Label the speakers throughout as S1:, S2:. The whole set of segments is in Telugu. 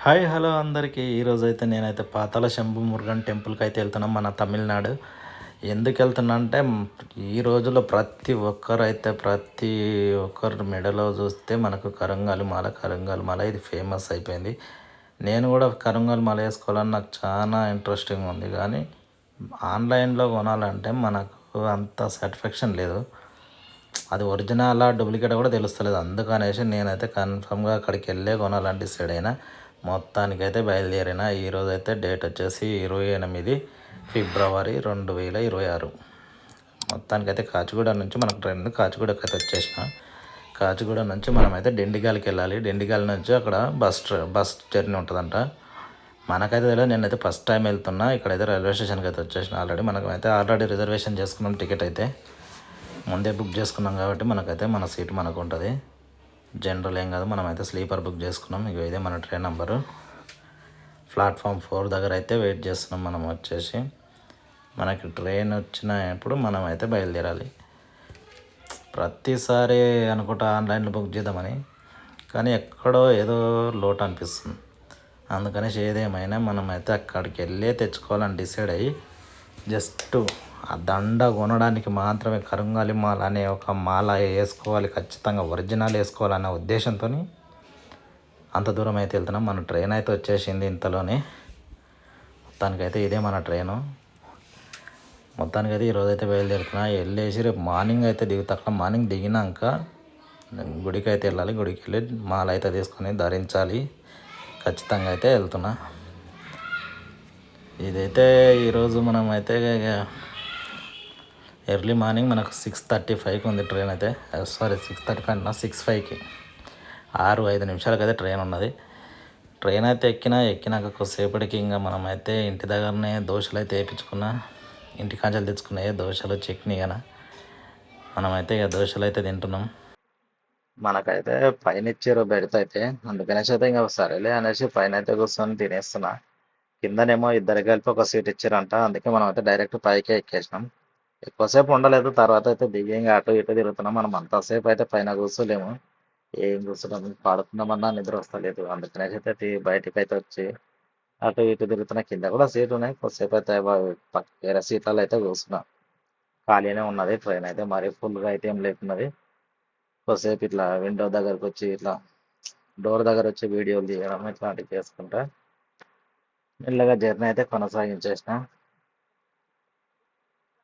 S1: హాయ్ హలో అందరికీ. ఈరోజైతే నేనైతే పాతాళ శంభు మురుగన్ టెంపుల్కి అయితే వెళ్తున్నాం, మన తమిళనాడు. ఎందుకు వెళ్తున్నా అంటే ఈ రోజుల్లో ప్రతి ఒక్కరు మెడలో చూస్తే మనకు కరంగాలి మాల ఇది ఫేమస్ అయిపోయింది. నేను కూడా కరంగాలి మాల వేసుకోవాలని నాకు చాలా ఇంట్రెస్టింగ్ ఉంది, కానీ ఆన్లైన్లో కొనాలంటే మనకు అంత సాటిస్ఫాక్షన్ లేదు. అది ఒరిజినల్ డూప్లికేట్ కూడా తెలుస్తలేదు. అందుకనేసి నేనైతే కన్ఫర్మ్గా అక్కడికి వెళ్ళే కొనాలని డిసైడ్ అయినా. మొత్తానికైతే బయలుదేరిన. ఈరోజు అయితే డేట్ వచ్చేసి 28 ఫిబ్రవరి 2026. మొత్తానికైతే కాచిగూడ నుంచి మనకు ట్రైన్ కాచిగూడకి అయితే వచ్చేసిన. కాచిగూడ నుంచి మనమైతే డెండిగాలికి వెళ్ళాలి. డెండిగాలి నుంచి అక్కడ బస్ జర్నీ ఉంటుందంట. మనకైతే తెలియదు, నేనైతే ఫస్ట్ టైం వెళ్తున్నా. ఇక్కడైతే రైల్వే స్టేషన్కి అయితే వచ్చేసిన. ఆల్రెడీ రిజర్వేషన్ చేసుకున్నాం. టికెట్ అయితే ముందే బుక్ చేసుకున్నాం కాబట్టి మనకైతే మన సీటు మనకు ఉంటుంది. జనరల్ ఏం కాదు, మనమైతే స్లీపర్ బుక్ చేసుకున్నాం. ఇదే మన ట్రైన్ నెంబరు. ప్లాట్ఫామ్ 4 దగ్గర అయితే వెయిట్ చేస్తున్నాం. మనం వచ్చేసి మనకి ట్రైన్ వచ్చినప్పుడు మనమైతే బయలుదేరాలి. ప్రతిసారి అనుకుంటా ఆన్లైన్లో బుక్ చేద్దామని, కానీ ఎక్కడో ఏదో లోటు అనిపిస్తుంది. అందుకనేసి ఏదేమైనా మనమైతే అక్కడికి వెళ్ళే తెచ్చుకోవాలని డిసైడ్ అయ్యి జస్ట్ ఆ దండ కొనడానికి మాత్రమే కరంగాలి మాల అనే ఒక మాల వేసుకోవాలి, ఖచ్చితంగా ఒరిజినల్ వేసుకోవాలనే ఉద్దేశంతో అంత దూరం అయితే వెళ్తున్నాం. మన ట్రైన్ అయితే వచ్చేసింది ఇంతలోనే. మొత్తానికైతే ఇదే మన ట్రైను. మొత్తానికైతే ఈరోజైతే బయలుదేరుతున్నా. వెళ్ళేసి రేపు మార్నింగ్ అయితే దిగుతా. అక్కడ మార్నింగ్ దిగినాక గుడికి అయితే వెళ్ళాలి. గుడికి వెళ్ళి మాల అయితే తీసుకొని ధరించాలి. ఖచ్చితంగా అయితే వెళ్తున్నా. ఇదైతే ఈరోజు మనం అయితే ఎర్లీ మార్నింగ్ మనకు 6:35కి ఉంది ట్రైన్ అయితే. 6:35 6:05కి 6-5 నిమిషాలకైతే ట్రైన్ ఉన్నది. ట్రైన్ అయితే ఎక్కినాక కొద్దిసేపటికి ఇంకా మనమైతే ఇంటి దగ్గరనే దోశలు అయితే వేయించుకున్నా. ఇంటి కాంచాలు తెచ్చుకున్నాయి దోశలు, చట్నీ కానీ. మనమైతే ఇక దోశలు అయితే తింటున్నాం. మనకైతే పైన ఇచ్చారు బెడత అయితే, అందుకనేసి అయితే ఇంకా సరేలే అనేసి పైన అయితే కూర్చొని తినేస్తున్నా. కిందనేమో ఇద్దరు కలిపి ఒక సీట్ ఇచ్చారంట. అందుకే మనం అయితే డైరెక్ట్ పైకే ఎక్కేసినాం. ఎక్కువసేపు ఉండలేదు. తర్వాత అయితే దిగి ఇంకా అటు ఇటు తిరుగుతున్నాం. మనం అంతసేపు అయితే పైన కూర్చోలేము. ఏం కూర్చున్నాం, పడుకుందామన్నా నిద్ర వస్తలేదు. అందుకనేసి అయితే బయటకు అయితే వచ్చి అటు ఇటు తిరుగుతున్నా. కింద కూడా సీట్లు ఉన్నాయి. కొద్దిసేపు అయితే వేరే సీట్లలో అయితే కూర్చున్నా. ఖాళీనే ఉన్నది ట్రైన్ అయితే, మరీ ఫుల్గా అయితే ఏం లేకున్నది. కొద్దిసేపు ఇట్లా విండో దగ్గరకు వచ్చి ఇట్లా డోర్ దగ్గర వచ్చి వీడియోలు తీయడం ఇట్లాంటివి చేసుకుంటా మెల్లగా జర్నీ అయితే కొనసాగించేసిన.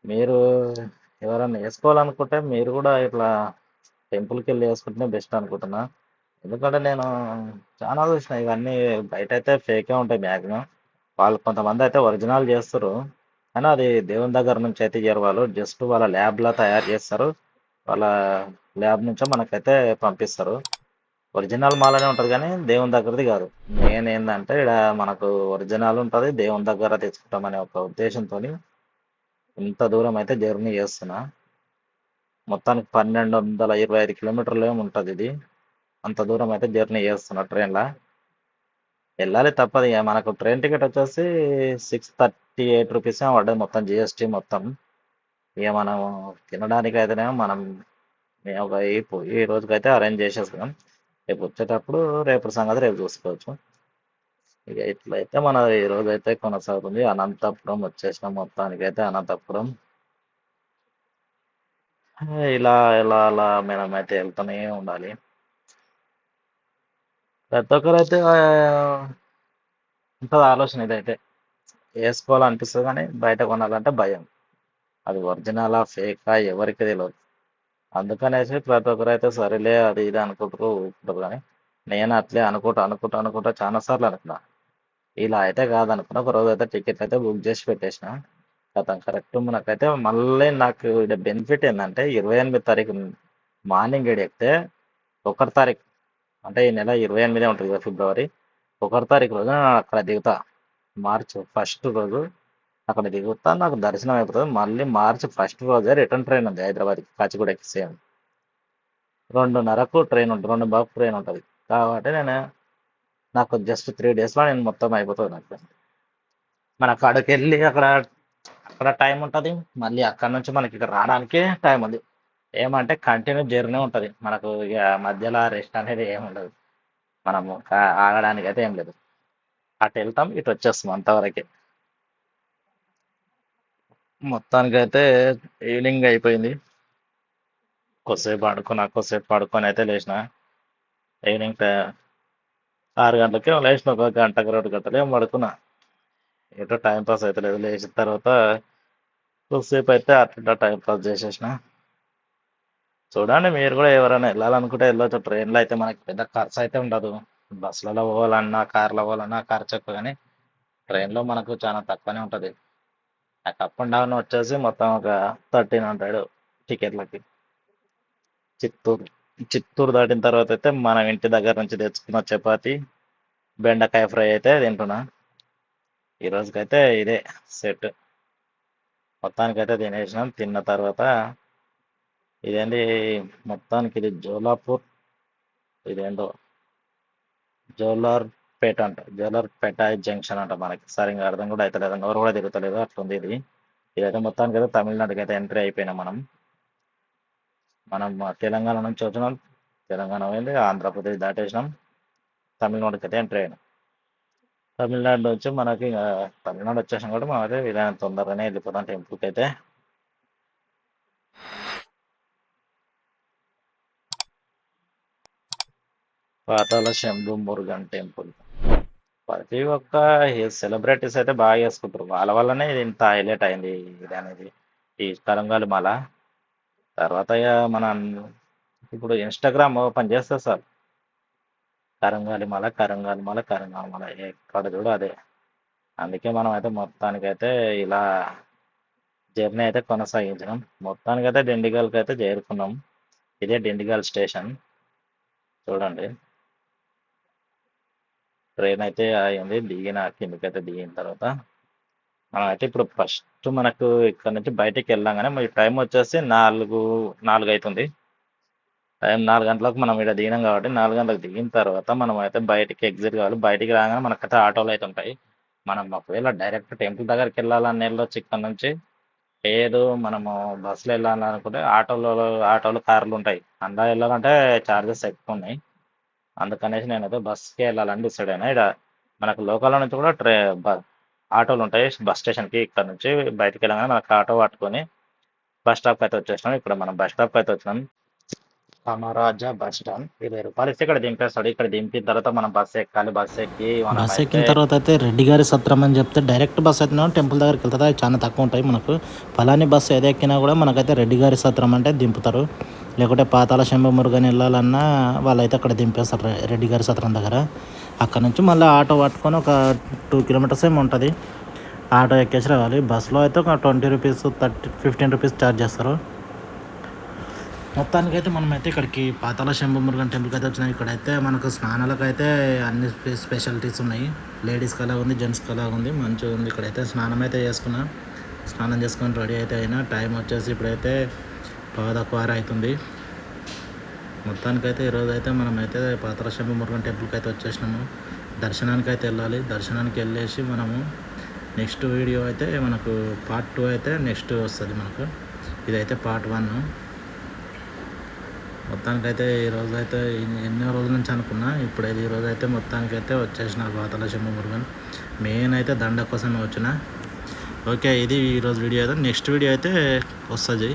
S1: మీరు ఎవరన్నా వేసుకోవాలనుకుంటే మీరు కూడా ఇట్లా టెంపుల్కి వెళ్ళి వేసుకుంటేనే బెస్ట్ అనుకుంటున్నా. ఎందుకంటే నేను చాలా చూసిన ఇవన్నీ బయట అయితే ఫేకే ఉంటాయి మ్యాక్సిమం. వాళ్ళు కొంతమంది అయితే ఒరిజినల్ చేస్తారు, కానీ అది దేవుని దగ్గర నుంచి అయితే ఇయ్యరు. వాళ్ళు జస్ట్ వాళ్ళ ల్యాబ్లో తయారు చేస్తారు. వాళ్ళ ల్యాబ్ నుంచో మనకైతే పంపిస్తారు. ఒరిజినల్ మాలనే ఉంటుంది, కానీ దేవుని దగ్గరది కాదు. మెయిన్ ఏంటంటే ఇక్కడ మనకు ఒరిజినల్ ఉంటుంది, దేవుని దగ్గర తెచ్చుకుంటామనే ఒక ఉద్దేశంతో ఇంత దూరం అయితే జర్నీ చేస్తున్నా. మొత్తానికి 1225 కిలోమీటర్లు ఏమి ఉంటుంది ఇది. అంత దూరం అయితే జర్నీ చేస్తున్నా ట్రైన్లో. వెళ్ళాలి తప్పదు. ఇక మనకు ట్రైన్ టికెట్ వచ్చేసి 638 రూపీస్ పడ్డది మొత్తం, జిఎస్టీ మొత్తం. ఇక మనం తినడానికి అయితేనేమో మనం ఒక ఈ రోజుకైతే అరేంజ్ చేసేసుకున్నాం. రేపు వచ్చేటప్పుడు రేపు సంగతి రేపు చూసుకోవచ్చు. ఇక ఇట్లయితే మన ఈ రోజు అయితే కొనసాగుతుంది. అనంతపురం వచ్చేసినాం. మొత్తానికైతే అనంతపురం ఇలా ఇలా అలా మనమైతే వెళ్తూనే ఉండాలి. ప్రతి ఒక్కరైతే ఉంటుంది ఆలోచన. ఇదైతే వేసుకోవాలనిపిస్తుంది, కానీ బయట కొనాలంటే భయం. అది ఒరిజినలా ఫేకా ఎవరికి తెలియదు. అందుకనేసి ప్రతి ఒక్కరైతే సరేలే అది ఇది అనుకుంటారు ఊరుకుంటారు. కానీ నేను అట్లే అనుకుంటా చాలాసార్లు అనుకున్నా. ఇలా అయితే కాదనుకున్నా. ఒక రోజు అయితే టికెట్ అయితే బుక్ చేసి పెట్టేసిన. కరెక్ట్ మనకైతే మళ్ళీ నాకు ఇక్కడ బెనిఫిట్ ఏంటంటే 28 తారీఖు మార్నింగ్ ఎక్కితే 1 తారీఖు, అంటే ఈ నెల 28 ఉంటుంది కదా ఫిబ్రవరి, 1 తారీఖు రోజు నేను అక్కడ దిగుతా. మార్చ్ 1 రోజు అక్కడ దిగుతా. నాకు దర్శనం అయిపోతుంది. మళ్ళీ మార్చ్ 1 రోజే రిటర్న్ ట్రైన్ ఉంది హైదరాబాద్కి, కాచిగూడకి. సేమ్ 2:30కు ట్రైన్ ఉంటుంది, 2:15 ట్రైన్ ఉంటుంది. కాబట్టి నాకు జస్ట్ 3 డేస్లో నేను మొత్తం అయిపోతుంది నాకు. మన అక్కడికి వెళ్ళి అక్కడ టైం ఉంటుంది. మళ్ళీ అక్కడ నుంచి మనకి ఇక్కడ రావడానికే టైం ఉంది. ఏమంటే కంటిన్యూ జర్నీ ఉంటుంది మనకు, ఇక మధ్యలో రెస్ట్ అనేది ఏమి ఉండదు. మనము ఆగడానికి అయితే ఏం లేదు. అటు వెళ్తాం, ఇటు వచ్చేస్తాం అంతవరకే. మొత్తానికైతే ఈవినింగ్ అయిపోయింది. కొద్దిసేపు పడుకొని అయితే లేచిన. ఈవినింగ్ 6 గంటలకే లేచిన, ఒక గంటకు 2 గంటలు ఏం పడుకున్నా. ఏటో టైం పాస్ అయితే లేదు. లేచిన తర్వాత కొద్దిసేపు అయితే అట్లా టైం పాస్ చేసేసిన. చూడండి మీరు కూడా ఎవరైనా వెళ్ళాలనుకుంటే వెళ్ళొచ్చు. ట్రైన్లో అయితే మనకి పెద్ద ఖర్చు అయితే ఉండదు. బస్సులలో పోవాలన్నా, కార్లో పోవాలన్నా ఖర్చు ఎక్కువ, కానీ ట్రైన్లో మనకు చాలా తక్కువనే ఉంటుంది. నాకు అప్ అండ్ డౌన్ వచ్చేసి మొత్తం ఒక 1300 టికెట్లకి. చిత్తూరు చిత్తూరు దాటిన తర్వాత అయితే మనం ఇంటి దగ్గర నుంచి తెచ్చుకున్న చపాతి, బెండకాయ ఫ్రై అయితే తింటున్నా. ఈ రోజుకైతే ఇదే సెట్. మొత్తానికైతే తినేసినాం. తిన్న తర్వాత ఇదేంటి, మొత్తానికి ఇది జోలాపూర్, ఇదేంటో జోలార్పేట జంక్షన్ అంట. మనకి సరిగ్గా అర్థం కూడా అవుతలేదు, నోరు కూడా తిరుగుతలేదు, అట్లుంది ఇది. ఇదైతే మొత్తానికి అయితే తమిళనాడుకి అయితే ఎంట్రీ అయిపోయినాం మనం. తెలంగాణ నుంచి వచ్చినాం, తెలంగాణ పోయింది, ఆంధ్రప్రదేశ్ దాటేసినాం, తమిళనాడుకి అయితే ఎంట్రీ అయినాం. తమిళనాడు నుంచి మనకి తమిళనాడు వచ్చేసాం కూడా మనం అయితే ఇలా తొందరగానే వెళ్ళిపోతాం టెంపుల్కి అయితే. పాతాల శంభు మురుగన్ టెంపుల్. ప్రతి ఒక్క సెలబ్రిటీస్ అయితే బాగా చేసుకుంటారు, వాళ్ళ వల్లనే ఇది ఇంత హైలైట్ అయింది ఇది అనేది, ఈ కరంగాలి మాల. తర్వాత ఇక మనం ఇప్పుడు ఇన్స్టాగ్రామ్ ఓపెన్ చేస్తే సార్ కరంగాలి మాల ఎక్కడ చూడు అదే. అందుకే మనం అయితే మొత్తానికైతే ఇలా జర్నీ అయితే కొనసాగించినాం. మొత్తానికైతే డిండిగల్కి అయితే చేరుకున్నాం. ఇదే డిండిగల్ స్టేషన్. చూడండి, ట్రైన్ అయితే అయింది, కిందకైతే దిగిన తర్వాత మనం అయితే ఇప్పుడు ఫస్ట్ మనకు ఇక్కడ నుంచి బయటికి వెళ్ళాగానే మరి టైం వచ్చేసి 4 అవుతుంది. టైం 4 గంటలకు మనం ఇక్కడ దిగినాం కాబట్టి 4 గంటలకు దిగిన తర్వాత మనం అయితే బయటికి ఎగ్జిట్ కావాలి. బయటికి రాగానే మనకైతే ఆటోలు అయితే ఉంటాయి. మనం ఒకవేళ డైరెక్ట్ టెంపుల్ దగ్గరికి వెళ్ళాలని వెళ్ళొచ్చు ఇక్కడ నుంచి. లేదు మనము బస్సులో వెళ్ళాలనుకుంటే ఆటోలు కార్లు ఉంటాయి. అందులో వెళ్ళాలంటే ఛార్జెస్ ఎక్కువ ఉన్నాయి. అందుకనేసి నేనైతే బస్కే వెళ్ళాలని డిసైడ్ అయినా. ఇక్కడ మనకు లోకల్ నుంచి కూడా ఆటోలు ఉంటాయి బస్ స్టేషన్కి. ఇక్కడ నుంచి బయటికి వెళ్ళగానే మనకు ఆటో పట్టుకొని బస్ స్టాప్కి అయితే వచ్చేసినాం. ఇక్కడ మనం బస్ స్టాప్కి అయితే వచ్చినాం. Kamaraja bus stand. 20 రూపాయలు ఇస్తే ఇక్కడ దింపేస్తాడు. ఇక్కడ దింపిన తర్వాత మనం బస్సు ఎక్కాలి. బస్సు ఎక్కి బస్ ఎక్కిన తర్వాత అయితే రెడ్డి గారి సత్రం అని చెప్తే డైరెక్ట్ బస్ అయితే టెంపుల్ దగ్గరికి వెళ్తుంది. అవి చాలా తక్కువ ఉంటాయి. మనకు ఫలాని బస్సు ఏది ఎక్కినా కూడా మనకైతే రెడ్డి గారి సత్రం అంటే దింపుతారు. లేకుంటే పాతాల శంభు మురుగన్ వెళ్ళాలన్నా వాళ్ళైతే అక్కడ దింపేస్తారు రెడ్డి గారి సత్రం దగ్గర. అక్కడ నుంచి మళ్ళీ ఆటో పట్టుకొని ఒక 2 కిలోమీటర్స్ ఏమి ఉంటుంది. ఆటో ఎక్కేసి రావాలి. బస్సులో అయితే ఒక 20 రూపీస్ 15 రూపీస్ ఛార్జ్ చేస్తారు. మొత్తానికైతే మనమైతే ఇక్కడికి పాతాల శంభు మురుగన్ టెంపుల్కి అయితే వచ్చినాం. ఇక్కడైతే మనకు స్నానాలకు అయితే అన్ని స్పెషాలిటీస్ ఉన్నాయి. లేడీస్కి అలా ఉంది, జెంట్స్కి అలా ఉంది, మంచిగా ఉంది. ఇక్కడైతే స్నానం అయితే చేసుకున్నా. స్నానం చేసుకొని రెడీ అయితే అయినా. టైం వచ్చేసి ఇప్పుడైతే 11:15 అవుతుంది. మొత్తానికైతే ఈరోజు అయితే మనమైతే పాతాల శంభు మురుగన్ టెంపుల్కి అయితే వచ్చేసినాము. దర్శనానికి అయితే వెళ్ళాలి. దర్శనానికి వెళ్ళేసి మనము నెక్స్ట్ వీడియో అయితే మనకు పార్ట్ 2 అయితే నెక్స్ట్ వస్తుంది మనకు. ఇదైతే పార్ట్ 1. మొత్తానికైతే ఈరోజు అయితే ఎన్నో రోజుల నుంచి అనుకున్నా, ఇప్పుడైతే ఈరోజు అయితే మొత్తానికైతే వచ్చేసిన పాతాల శంభు మురుగన్. మెయిన్ అయితే దండ కోసమే వచ్చిన. ఓకే, ఇది ఈరోజు వీడియో అయితే. నెక్స్ట్ వీడియో అయితే వస్తుంది.